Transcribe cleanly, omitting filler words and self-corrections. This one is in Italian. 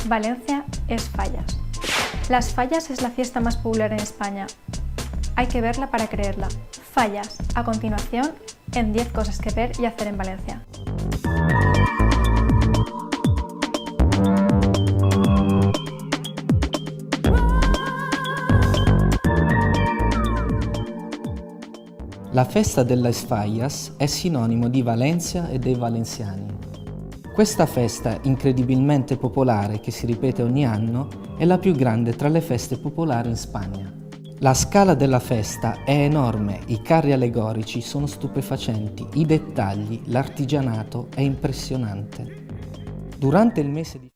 Valencia es Fallas. Las Fallas es la fiesta más popular en España. Hay que verla para creerla. Fallas, a continuación, en 10 cosas que ver y hacer en Valencia. La festa delles Fallas è sinonimo di Valencia e dei valenziani. Questa festa incredibilmente popolare che si ripete ogni anno è la più grande tra le feste popolari in Spagna. La scala della festa è enorme, i carri allegorici sono stupefacenti, i dettagli, l'artigianato è impressionante. Durante il mese di